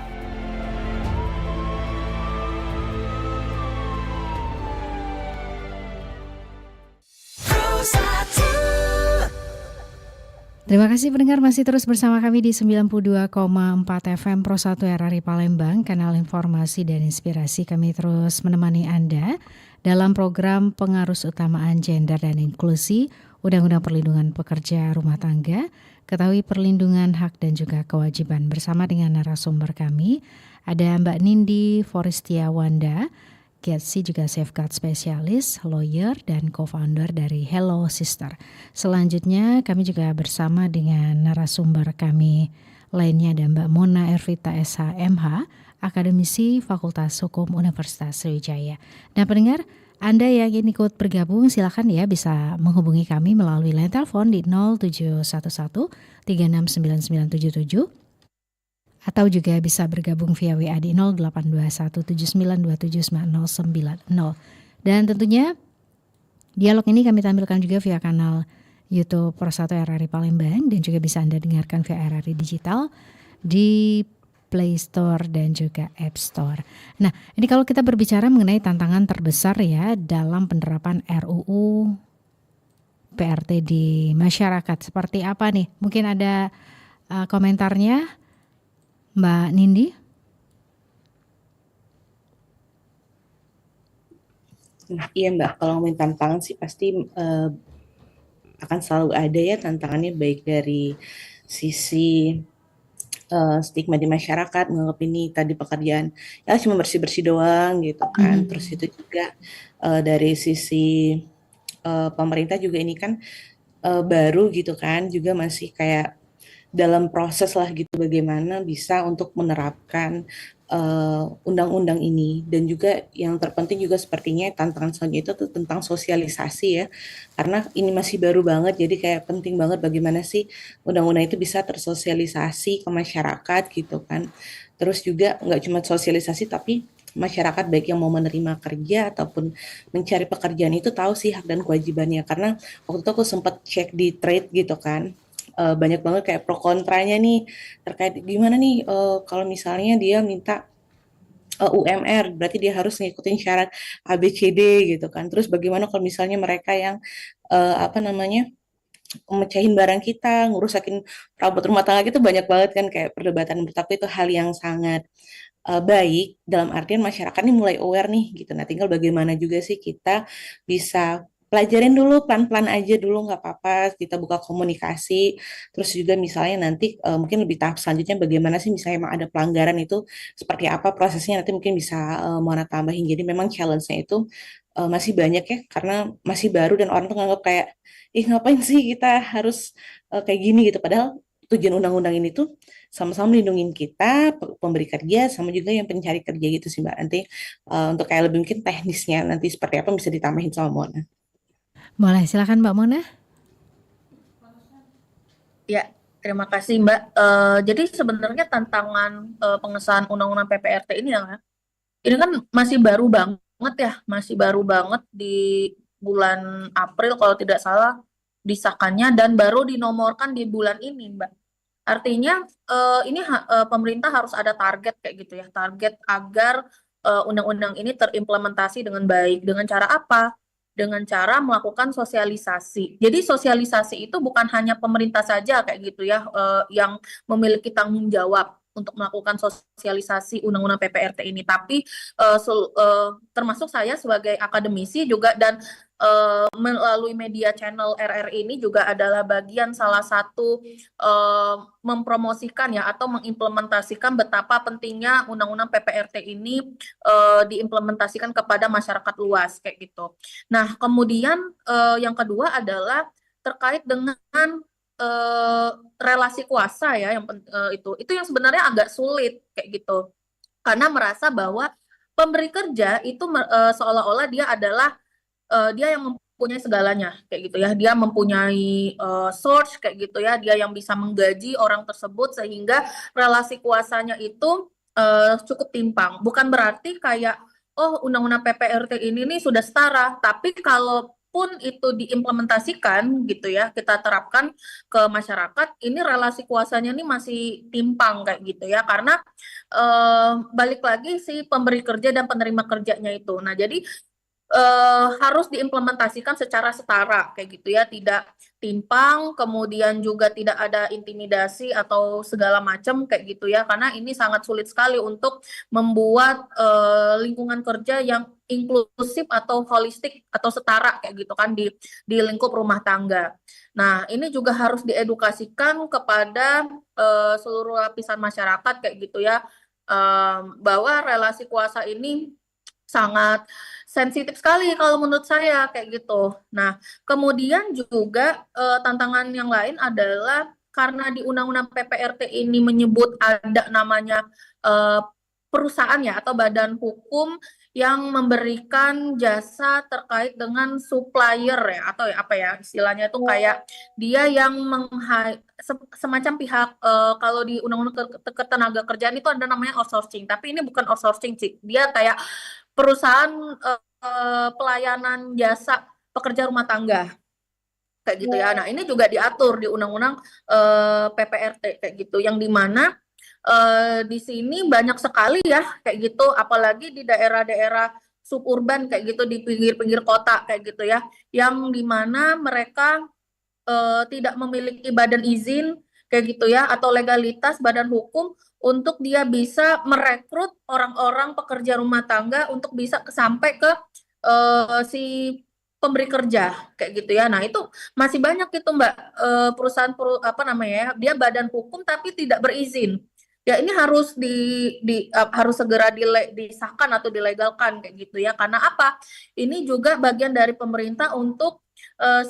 Terima kasih pendengar masih terus bersama kami di 92,4 FM Pro 1 RRI Palembang, kanal informasi dan inspirasi. Kami terus menemani Anda dalam program Pengarus Utamaan Gender dan Inklusi, Undang-Undang Perlindungan Pekerja Rumah Tangga, Ketahui Perlindungan Hak dan juga Kewajiban. Bersama dengan narasumber kami, ada Mbak Nindi Forestia Wanda, GETSI juga safeguard spesialis, lawyer, dan co-founder dari Hello Sister. Selanjutnya kami juga bersama dengan narasumber kami lainnya ada Mbak Mona Ervita SHMH, akademisi Fakultas Hukum Universitas Sriwijaya. Dan pendengar, Anda yang ingin ikut bergabung silakan ya bisa menghubungi kami melalui line telepon di 0711 369977 atau juga bisa bergabung via WA di 082179279090. Dan tentunya dialog ini kami tampilkan juga via kanal YouTube Pro 1 RRI Palembang dan juga bisa Anda dengarkan via RRI Digital di Play Store dan juga App Store. Nah, ini kalau kita berbicara mengenai tantangan terbesar ya dalam penerapan RUU PRT di masyarakat. Seperti apa nih? Mungkin ada komentarnya Mbak Nindi? Nah, iya Mbak, kalau ngomongin tantangan sih pasti akan selalu ada ya tantangannya, baik dari sisi stigma di masyarakat, menganggap ini tadi pekerjaan ya cuma bersih-bersih doang gitu kan. Terus itu juga dari sisi pemerintah juga ini kan baru gitu kan, juga masih kayak dalam proses lah gitu bagaimana bisa untuk menerapkan undang-undang ini. Dan juga yang terpenting juga sepertinya tantangan selanjutnya itu tentang sosialisasi ya, karena ini masih baru banget, jadi kayak penting banget bagaimana sih undang-undang itu bisa tersosialisasi ke masyarakat gitu kan. Terus juga nggak cuma sosialisasi tapi masyarakat baik yang mau menerima kerja ataupun mencari pekerjaan itu tahu sih hak dan kewajibannya. Karena waktu itu aku sempat cek di Trade gitu kan, banyak banget kayak pro kontranya nih terkait gimana nih kalau misalnya dia minta UMR, berarti dia harus ngikutin syarat ABCD gitu kan. Terus bagaimana kalau misalnya mereka yang mecahin barang kita, ngurusakin perabot rumah tangga gitu, banyak banget kan kayak perdebatan. Menurut aku itu hal yang sangat baik, dalam artian masyarakat ini mulai aware nih gitu. Nah, tinggal bagaimana juga sih kita bisa pelajarin dulu, pelan-pelan aja dulu, nggak apa-apa, kita buka komunikasi. Terus juga misalnya nanti mungkin lebih tahap selanjutnya bagaimana sih misalnya emang ada pelanggaran itu seperti apa prosesnya, nanti mungkin bisa Mona tambahin. Jadi memang challenge-nya itu masih banyak ya, karena masih baru dan orang tuh nganggap kayak ngapain sih kita harus kayak gini gitu, padahal tujuan undang-undang ini tuh sama-sama melindungi kita, pemberi kerja, sama juga yang pencari kerja gitu sih Mbak. Nanti untuk kayak lebih mungkin teknisnya nanti seperti apa bisa ditambahin sama Mona. Boleh, silakan Mbak Mona. Ya, terima kasih Mbak. Jadi sebenarnya tantangan pengesahan Undang-Undang PPRT ini ya, ini kan masih baru banget ya, masih baru banget di bulan April kalau tidak salah disahkannya, dan baru dinomorkan di bulan ini Mbak. Artinya ini pemerintah harus ada target kayak gitu ya, target agar undang-undang ini terimplementasi dengan baik. Dengan cara apa? Dengan cara melakukan sosialisasi. Jadi sosialisasi itu bukan hanya pemerintah saja kayak gitu ya yang memiliki tanggung jawab. untuk melakukan sosialisasi undang-undang PPRT ini, tapi termasuk saya sebagai akademisi juga dan melalui media channel RRI ini juga adalah bagian salah satu mempromosikan ya atau mengimplementasikan betapa pentingnya undang-undang PPRT ini diimplementasikan kepada masyarakat luas kayak gitu. Nah, kemudian yang kedua adalah terkait dengan relasi kuasa ya yang itu yang sebenarnya agak sulit kayak gitu. Karena merasa bahwa pemberi kerja itu seolah-olah dia adalah dia yang mempunyai segalanya kayak gitu ya, dia mempunyai source kayak gitu ya, dia yang bisa menggaji orang tersebut sehingga relasi kuasanya itu cukup timpang. Bukan berarti kayak undang-undang PPRT ini nih sudah setara, tapi kalaupun itu diimplementasikan gitu ya, kita terapkan ke masyarakat, ini relasi kuasanya nih masih timpang kayak gitu ya, karena balik lagi si pemberi kerja dan penerima kerjanya itu. Nah, jadi harus diimplementasikan secara setara kayak gitu ya, tidak timpang, kemudian juga tidak ada intimidasi atau segala macam kayak gitu ya, karena ini sangat sulit sekali untuk membuat lingkungan kerja yang inklusif atau holistik atau setara kayak gitu kan di lingkup rumah tangga. Nah, ini juga harus diedukasikan kepada seluruh lapisan masyarakat kayak gitu ya, bahwa relasi kuasa ini sangat sensitif sekali kalau menurut saya kayak gitu. Nah, kemudian juga tantangan yang lain adalah karena di Undang-Undang PPRT ini menyebut ada namanya perusahaan ya atau badan hukum yang memberikan jasa terkait dengan supplier ya atau ya, apa ya istilahnya itu kayak dia yang semacam pihak kalau di Undang-Undang Ketenaga Kerjaan itu ada namanya outsourcing, tapi ini bukan outsourcing sih, dia kayak perusahaan pelayanan jasa pekerja rumah tangga kayak gitu ya. Nah, ini juga diatur di Undang-Undang PPRT kayak gitu, yang dimana di sini banyak sekali ya kayak gitu, apalagi di daerah-daerah suburban kayak gitu, di pinggir-pinggir kota kayak gitu ya, yang dimana mereka tidak memiliki badan izin kayak gitu ya atau legalitas badan hukum untuk dia bisa merekrut orang-orang pekerja rumah tangga untuk bisa sampai ke si pemberi kerja kayak gitu ya. Nah, itu masih banyak itu Mbak perusahaan apa namanya ya, dia badan hukum tapi tidak berizin. Ya, ini harus harus segera disahkan atau dilegalkan kayak gitu ya. Karena apa? Ini juga bagian dari pemerintah untuk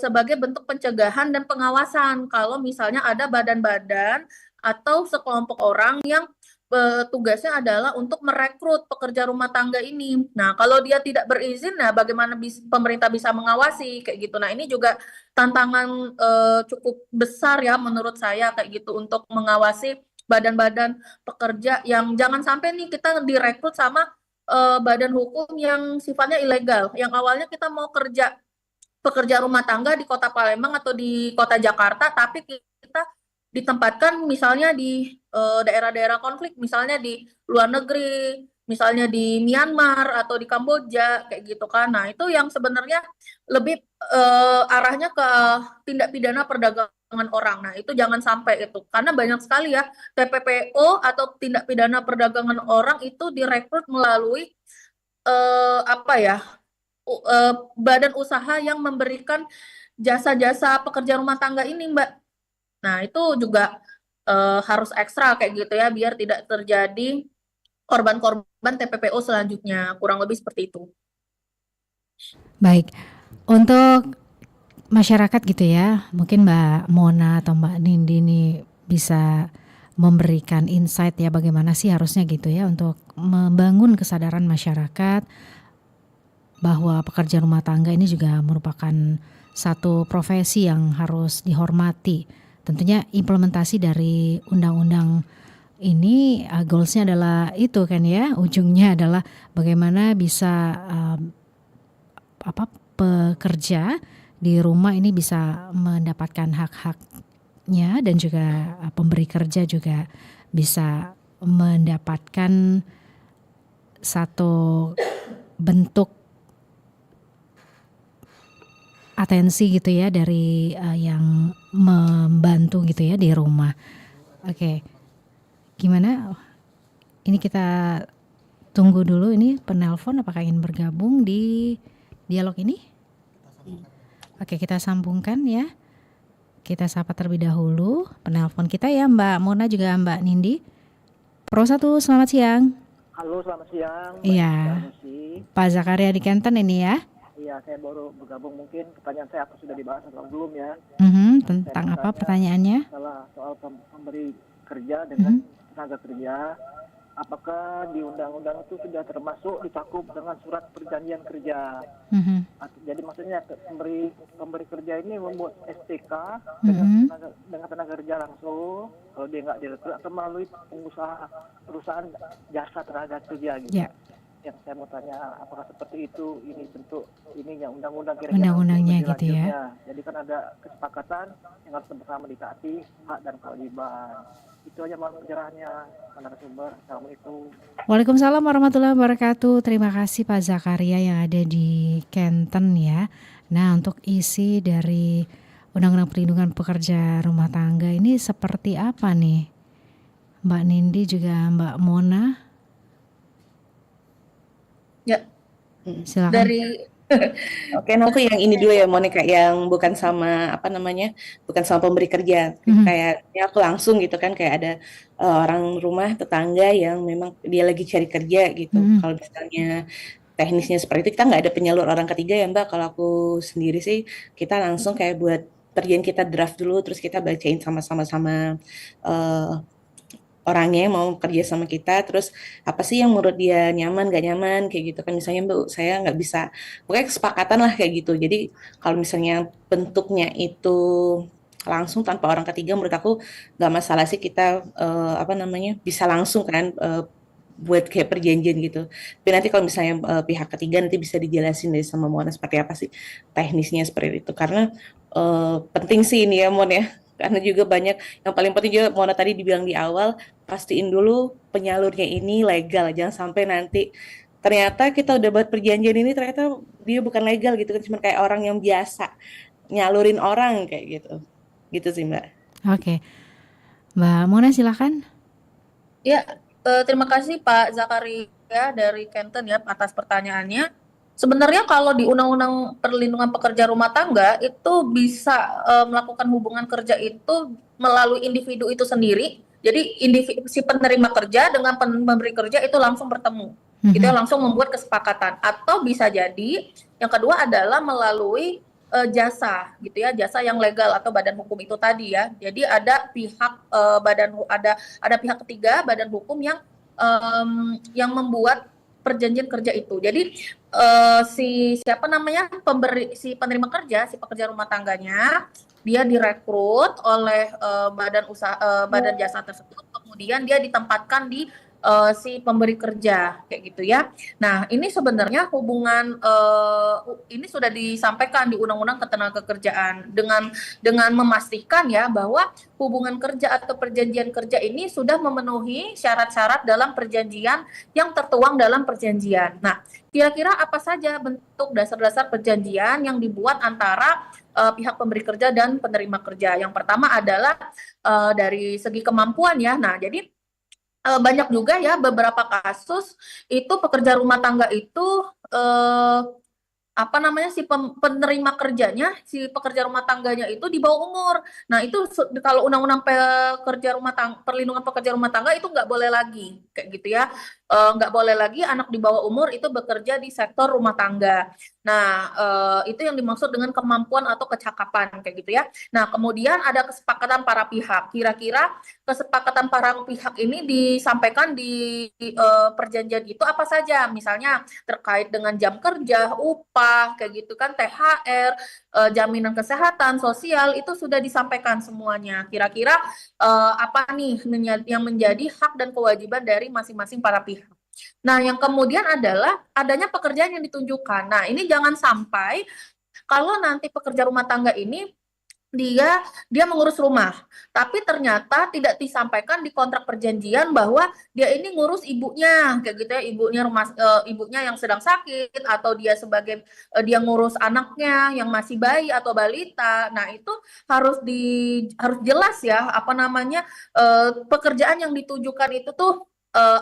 sebagai bentuk pencegahan dan pengawasan kalau misalnya ada badan-badan atau sekelompok orang yang tugasnya adalah untuk merekrut pekerja rumah tangga ini. Nah, kalau dia tidak berizin, nah bagaimana pemerintah bisa mengawasi kayak gitu. Nah, ini juga tantangan cukup besar ya menurut saya kayak gitu untuk mengawasi badan-badan pekerja yang jangan sampai nih kita direkrut sama badan hukum yang sifatnya ilegal. Yang awalnya kita mau pekerja rumah tangga di Kota Palembang atau di Kota Jakarta, tapi kita ditempatkan misalnya di daerah-daerah konflik, misalnya di luar negeri, misalnya di Myanmar atau di Kamboja kayak gitu kan. Nah, itu yang sebenarnya lebih arahnya ke tindak pidana perdagangan orang. Nah, itu jangan sampai itu, karena banyak sekali ya TPPO atau tindak pidana perdagangan orang itu direkrut melalui apa ya, badan usaha yang memberikan jasa-jasa pekerja rumah tangga ini, Mbak. Nah, itu juga harus ekstra kayak gitu ya, biar tidak terjadi korban-korban TPPO selanjutnya, kurang lebih seperti itu. Baik, untuk masyarakat gitu ya, mungkin Mbak Mona atau Mbak Nindi ini bisa memberikan insight ya bagaimana sih harusnya gitu ya untuk membangun kesadaran masyarakat bahwa pekerja rumah tangga ini juga merupakan satu profesi yang harus dihormati. Tentunya implementasi dari undang-undang ini goalsnya adalah itu kan ya, ujungnya adalah bagaimana bisa pekerja di rumah ini bisa mendapatkan hak-haknya dan juga pemberi kerja juga bisa mendapatkan satu bentuk atensi gitu ya dari yang membantu gitu ya di rumah. Oke. Gimana? Ini kita tunggu dulu, ini penelpon apakah ingin bergabung di dialog ini? Oke, kita sambungkan ya. Kita sapa terlebih dahulu penelpon kita ya, Mbak Mona juga Mbak Nindi. Pro 1, selamat siang. Halo, selamat siang. Iya. Pak Zakaria di Kenten ini ya. Iya, saya baru bergabung, mungkin pertanyaan saya apa sudah dibahas atau belum ya. Tentang apa pertanyaannya? Soal pemberi kerja dengan tenaga kerja. Apakah di undang-undang itu sudah termasuk dicakup dengan surat perjanjian kerja? Jadi maksudnya pemberi kerja ini membuat STK dengan tenaga kerja langsung, kalau dia nggak direkrut atau melalui perusahaan jasa tenaga kerja gitu. Ya. Yang saya mau tanya, apakah seperti itu? Ini bentuk ininya undang-undang kira-kira Undang-undangnya lebih gitu ya. lanjutnya. Jadi kan ada kesepakatan yang harus bersama ditaati hak dan kewajiban. Itu aja mohon pencerahannya, narasumber. Assalamualaikum. Waalaikumsalam warahmatullahi wabarakatuh. Terima kasih Pak Zakaria yang ada di Kenten ya. Nah, untuk isi dari Undang-Undang Perlindungan Pekerja Rumah Tangga ini seperti apa nih? Mbak Nindi juga Mbak Mona. Ya, silakan. Oke, nah aku yang ini dulu ya Monica, yang bukan sama bukan sama pemberi kerja. Kayak ya aku langsung gitu kan, kayak ada orang rumah tetangga yang memang dia lagi cari kerja gitu. Kalau misalnya teknisnya seperti itu, kita nggak ada penyalur orang ketiga ya Mbak. Kalau aku sendiri sih, kita langsung kayak buat perjanjian kita draft dulu, terus kita bacain sama-sama orangnya yang mau kerja sama kita, terus apa sih yang menurut dia nyaman gak nyaman kayak gitu kan. Misalnya Mbak, saya nggak bisa, pokoknya kesepakatan lah kayak gitu. Jadi kalau misalnya bentuknya itu langsung tanpa orang ketiga, menurut aku nggak masalah sih, kita bisa langsung kan buat kayak perjanjian gitu. Tapi nanti kalau misalnya pihak ketiga, nanti bisa dijelasin dari sama Mona seperti apa sih teknisnya seperti itu, karena penting sih ini ya Mon ya. Karena juga banyak, yang paling penting juga Mona tadi dibilang di awal, pastiin dulu penyalurnya ini legal, jangan sampai nanti ternyata kita udah buat perjanjian ini ternyata dia bukan legal gitu kan, cuma kayak orang yang biasa nyalurin orang kayak gitu sih Mbak. Oke, Mbak Mona silakan. Ya, terima kasih Pak Zakaria dari Kenten ya atas pertanyaannya. Sebenarnya kalau di Undang-Undang Perlindungan Pekerja Rumah Tangga itu bisa melakukan hubungan kerja itu melalui individu itu sendiri. Jadi si penerima kerja dengan pemberi kerja itu langsung bertemu. Gitu ya, langsung membuat kesepakatan. Atau bisa jadi yang kedua adalah melalui jasa gitu ya, jasa yang legal atau badan hukum itu tadi ya. Jadi ada pihak ada pihak ketiga, badan hukum yang membuat perjanjian kerja itu. Jadi si penerima kerja, si pekerja rumah tangganya, dia direkrut oleh badan jasa tersebut, kemudian dia ditempatkan di si pemberi kerja kayak gitu ya. Nah, ini sebenarnya hubungan ini sudah disampaikan di Undang-Undang Ketenagakerjaan dengan memastikan ya bahwa hubungan kerja atau perjanjian kerja ini sudah memenuhi syarat-syarat dalam perjanjian yang tertuang dalam perjanjian. Nah, kira-kira apa saja bentuk dasar-dasar perjanjian yang dibuat antara pihak pemberi kerja dan penerima kerja? Yang pertama adalah dari segi kemampuan ya. Nah, jadi banyak juga ya beberapa kasus itu pekerja rumah tangga itu si penerima kerjanya, si pekerja rumah tangganya itu di bawah umur. Nah, itu kalau Undang-Undang Perlindungan Pekerja Rumah Tangga itu nggak boleh lagi kayak gitu ya. Nggak boleh lagi anak di bawah umur itu bekerja di sektor rumah tangga. Nah, itu yang dimaksud dengan kemampuan atau kecakapan kayak gitu ya. Nah, kemudian ada kesepakatan para pihak. Kira-kira kesepakatan para pihak ini disampaikan di perjanjian itu apa saja? Misalnya terkait dengan jam kerja, upah, kayak gitu kan, THR, jaminan kesehatan, sosial, itu sudah disampaikan semuanya. Kira-kira apa nih yang menjadi hak dan kewajiban dari masing-masing para pihak. Nah, yang kemudian adalah adanya pekerjaan yang ditunjukkan. Nah, ini jangan sampai kalau nanti pekerja rumah tangga ini dia mengurus rumah, tapi ternyata tidak disampaikan di kontrak perjanjian bahwa dia ini ngurus ibunya, kayak gitu ya, ibunya yang sedang sakit, atau dia ngurus anaknya yang masih bayi atau balita. Nah, itu harus jelas ya, apa namanya, pekerjaan yang ditujukan itu tuh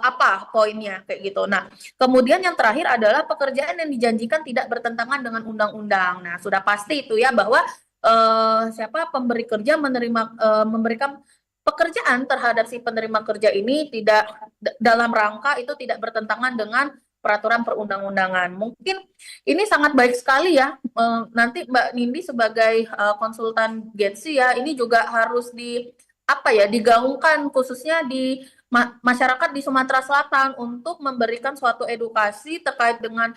apa poinnya, kayak gitu. Nah, kemudian yang terakhir adalah pekerjaan yang dijanjikan tidak bertentangan dengan undang-undang. Nah, sudah pasti itu ya bahwa pemberi kerja memberikan pekerjaan terhadap si penerima kerja ini tidak dalam rangka itu tidak bertentangan dengan peraturan perundang-undangan. Mungkin ini sangat baik sekali ya. Nanti Mbak Nindi sebagai konsultan Getsi ya, ini juga harus digaungkan khususnya di masyarakat di Sumatera Selatan untuk memberikan suatu edukasi terkait dengan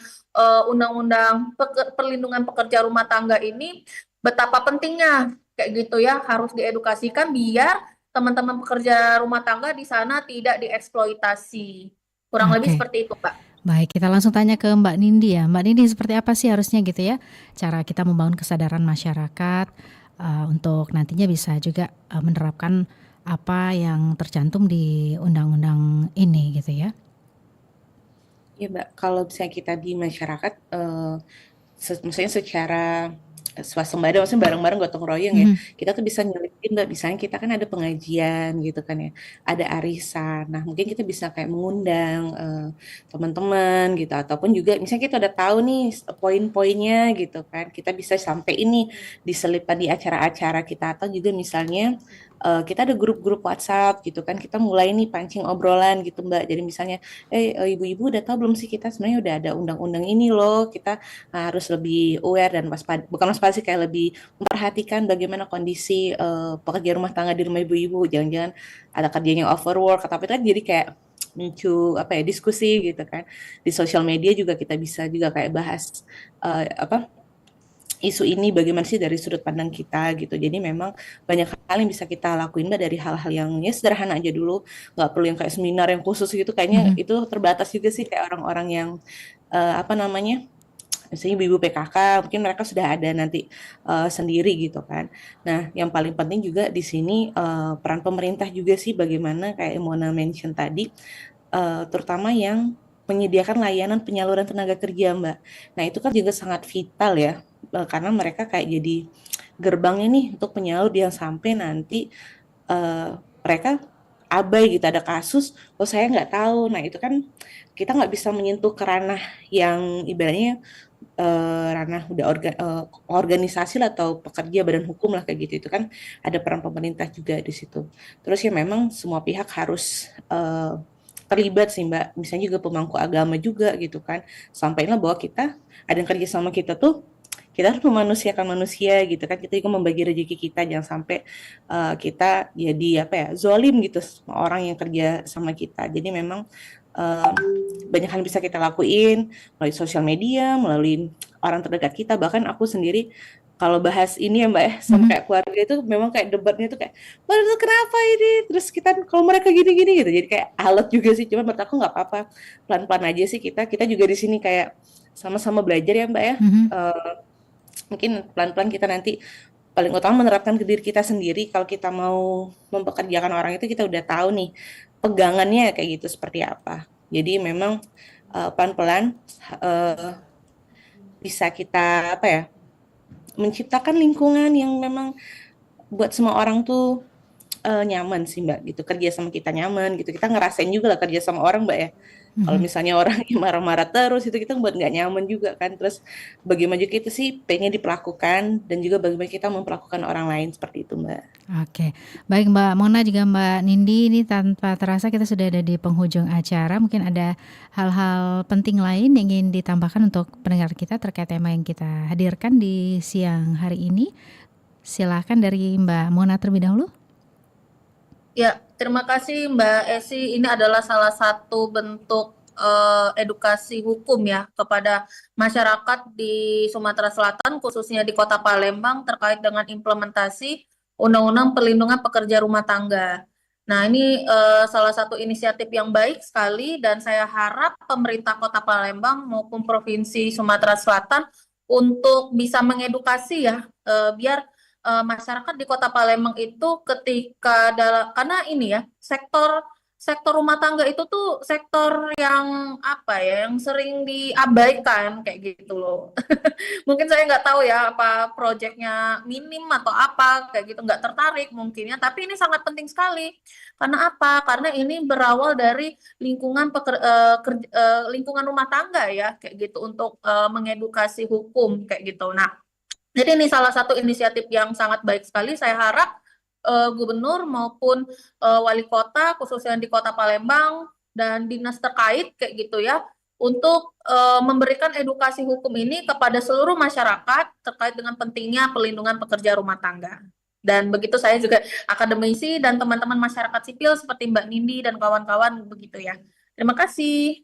undang-undang perlindungan pekerja rumah tangga ini, betapa pentingnya kayak gitu ya, harus diedukasikan biar teman-teman pekerja rumah tangga di sana tidak dieksploitasi. Kurang lebih seperti itu, Pak. Baik, kita langsung tanya ke Mbak Nindi ya. Mbak Nindi, seperti apa sih harusnya gitu ya cara kita membangun kesadaran masyarakat untuk nantinya bisa juga menerapkan apa yang tercantum di undang-undang ini gitu ya? Ya Mbak, kalau misalnya kita di masyarakat, maksudnya secara swasembada, maksudnya bareng-bareng gotong royong ya, kita tuh bisa nyelipin Mbak, misalnya kita kan ada pengajian gitu kan ya, ada arisan, nah mungkin kita bisa kayak mengundang teman-teman gitu, ataupun juga misalnya kita udah tahu nih poin-poinnya gitu kan, kita bisa sampai ini diselipkan di acara-acara kita, atau juga misalnya kita ada grup-grup WhatsApp gitu kan, kita mulai nih pancing obrolan gitu Mbak, jadi misalnya ibu-ibu udah tahu belum sih kita sebenarnya udah ada undang-undang ini loh, kita harus lebih aware dan waspada, bukan waspada sih, kayak lebih memperhatikan bagaimana kondisi pekerja rumah tangga di rumah ibu-ibu, jangan-jangan ada kerjanya overwork atau apa, itu kan jadi kayak muncul diskusi gitu kan. Di sosial media juga kita bisa juga kayak bahas isu ini bagaimana sih dari sudut pandang kita gitu. Jadi memang banyak hal yang bisa kita lakuin Mbak, dari hal-hal yang ya sederhana aja dulu, nggak perlu yang kayak seminar yang khusus gitu, kayaknya itu terbatas juga sih, kayak orang-orang yang misalnya ibu-ibu PKK, mungkin mereka sudah ada nanti sendiri gitu kan. Nah, yang paling penting juga di sini peran pemerintah juga sih, bagaimana kayak Mona mention tadi, terutama yang menyediakan layanan penyaluran tenaga kerja Mbak. Nah, itu kan juga sangat vital ya, karena mereka kayak jadi gerbangnya nih untuk penyalur, yang sampai nanti mereka abai gitu, ada kasus, saya nggak tahu. Nah, itu kan kita nggak bisa menyentuh ke ranah yang ibaratnya ranah udah organisasi lah, atau pekerja badan hukum lah kayak gitu. Itu kan ada peran pemerintah juga di situ. Terus ya memang semua pihak harus terlibat sih Mbak, misalnya juga pemangku agama juga gitu kan, sampailah bahwa kita ada yang kerja sama kita tuh, kita harus memanusiakan manusia gitu kan, kita juga membagi rezeki kita, jangan sampai kita jadi zolim gitu sama orang yang kerja sama kita. Jadi memang banyak hal bisa kita lakuin melalui sosial media, melalui orang terdekat kita. Bahkan aku sendiri kalau bahas ini ya Mbak ya, sama kayak keluarga itu memang kayak debatnya tuh kayak, itu kenapa ini? Terus kita kalau mereka gini-gini gitu, jadi kayak alat juga sih. Cuma menurut aku nggak apa-apa, pelan-pelan aja sih kita juga di sini kayak sama-sama belajar ya Mbak ya. Mungkin pelan-pelan kita nanti paling utama menerapkan ke diri kita sendiri. Kalau kita mau mempekerjakan orang itu, kita udah tahu nih pegangannya kayak gitu seperti apa. Jadi memang pelan-pelan bisa kita menciptakan lingkungan yang memang buat semua orang tuh nyaman sih Mbak gitu, kerja sama kita nyaman gitu, kita ngerasain juga lah kerja sama orang Mbak ya. Kalau misalnya orang yang marah-marah terus, itu kita buat nggak nyaman juga kan. Terus bagaimana juga itu sih pengen diperlakukan, dan juga bagaimana kita memperlakukan orang lain, seperti itu Mbak. Oke, baik Mbak Mona juga Mbak Nindi, ini tanpa terasa kita sudah ada di penghujung acara. Mungkin ada hal-hal penting lain yang ingin ditambahkan untuk pendengar kita terkait tema yang kita hadirkan di siang hari ini. Silakan dari Mbak Mona terlebih dahulu. Ya, terima kasih Mbak Esi. Ini adalah salah satu bentuk edukasi hukum ya kepada masyarakat di Sumatera Selatan, khususnya di Kota Palembang, terkait dengan implementasi Undang-Undang Perlindungan Pekerja Rumah Tangga. Nah, ini salah satu inisiatif yang baik sekali, dan saya harap pemerintah Kota Palembang maupun Provinsi Sumatera Selatan untuk bisa mengedukasi ya, biar masyarakat di Kota Palembang itu karena ini ya, sektor rumah tangga itu tuh sektor yang yang sering diabaikan kayak gitu loh. Mungkin saya nggak tahu ya apa proyeknya minim atau apa kayak gitu, nggak tertarik mungkin ya. Tapi ini sangat penting sekali. Karena apa? Karena ini berawal dari lingkungan lingkungan rumah tangga ya kayak gitu untuk mengedukasi hukum kayak gitu. Nah, jadi ini salah satu inisiatif yang sangat baik sekali. Saya harap gubernur maupun wali kota khususnya di Kota Palembang dan dinas terkait kayak gitu ya untuk memberikan edukasi hukum ini kepada seluruh masyarakat terkait dengan pentingnya pelindungan pekerja rumah tangga. Dan begitu saya juga akademisi dan teman-teman masyarakat sipil seperti Mbak Nindi dan kawan-kawan begitu ya. Terima kasih.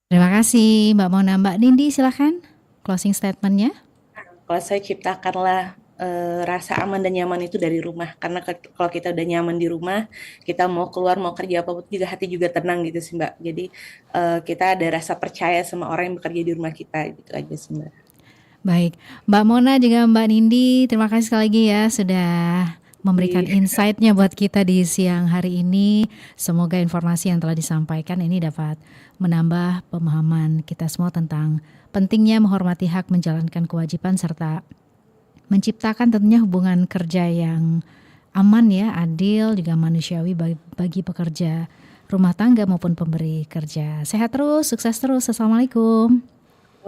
Terima kasih Mbak Mona. Mbak Nindi silahkan closing statement-nya. Kalau saya ciptakanlah rasa aman dan nyaman itu dari rumah, karena kalau kita udah nyaman di rumah, kita mau keluar mau kerja apapun juga hati juga tenang gitu sih Mbak. Jadi kita ada rasa percaya sama orang yang bekerja di rumah kita, gitu aja sih Mbak. Baik, Mbak Mona juga Mbak Nindi, terima kasih sekali lagi ya sudah memberikan insight-nya buat kita di siang hari ini. Semoga informasi yang telah disampaikan ini dapat menambah pemahaman kita semua tentang pentingnya menghormati hak, menjalankan kewajiban, serta menciptakan tentunya hubungan kerja yang aman ya, adil, juga manusiawi bagi pekerja rumah tangga maupun pemberi kerja. Sehat terus, sukses terus. Assalamualaikum.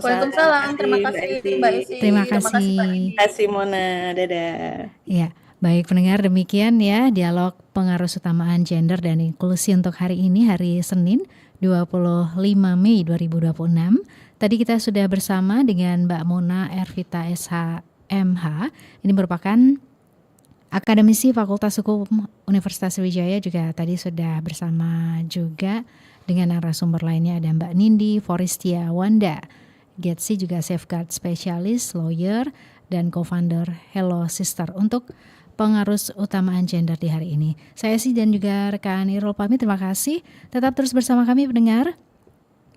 Waalaikumsalam. Terima kasih Mbak Isi. Terima kasih. Terima kasih Mona. Dadah. Ya, baik pendengar, demikian ya dialog pengarus utamaan gender dan inklusi untuk hari ini, hari Senin 25 Mei 2026. Tadi kita sudah bersama dengan Mbak Mona Ervita SH.MH, ini merupakan akademisi Fakultas Hukum Universitas Sriwijaya, juga tadi sudah bersama juga dengan narasumber lainnya ada Mbak Nindi Foristia Wanda, Getsi juga safeguard specialist, lawyer, dan co-founder Hello Sister untuk pengarus utamaan gender di hari ini. Saya sih dan juga rekan Irul pamit, terima kasih. Tetap terus bersama kami pendengar.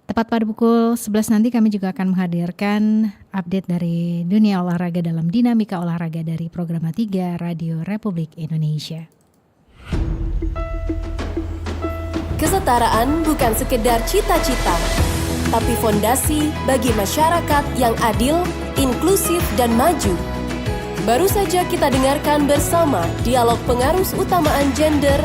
Tepat pada pukul 11 nanti kami juga akan menghadirkan update dari dunia olahraga dalam Dinamika Olahraga dari Program 3 Radio Republik Indonesia. Kesetaraan bukan sekedar cita-cita, tapi fondasi bagi masyarakat yang adil, inklusif, dan maju. Baru saja kita dengarkan bersama dialog pengarus utamaan gender